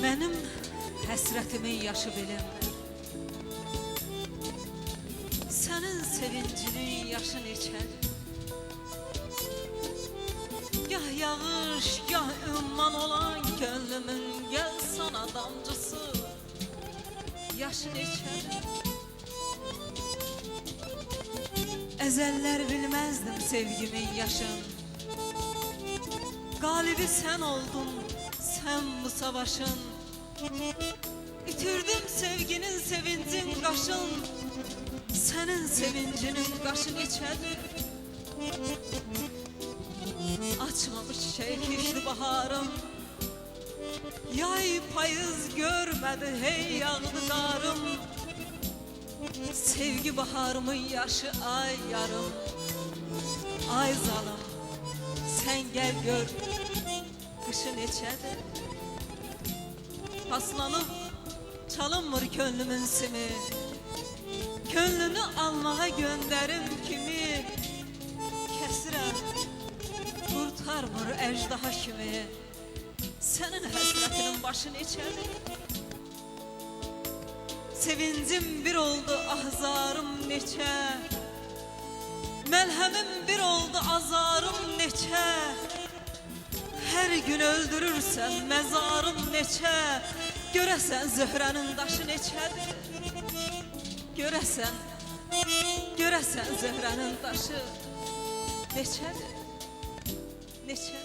Mənim həsrətimin yaşı bilinmir. Sənin sevincinin yaşı neçədir? Gah yağış, gah ümman olan gönlümün gel sana damcısı yaşı neçədir? Əzəllər bilməzdim sevgimin yaşın. Qalibi sən oldun, sən bu savaşın. İtirdim sevginin sevincin qaşın. Sənin sevincinin qaşı neçədir? Açmamış çiçək baharım. Yay payız görmədi hey yağdı qarım. Sevgi baharımın yaşı ay yarım. Ay zalım sen gel gör kışı neçədir? Paslanıp çalınmır könlümün simi. Könlünü almağa gönderim kimi. Kəsirəm kurtarmır əcdaha kimi. Sənin həsrətinin başı neçədir? Sevincim bir oldu ahzarım neçə. Məlhəmim bir oldu azarım neçə. Hər gün öldürürsən məzarım neçə. Görəsən Zöhrənin daşı neçədir? Görəsən Zöhrənin daşı neçədir? Neçə?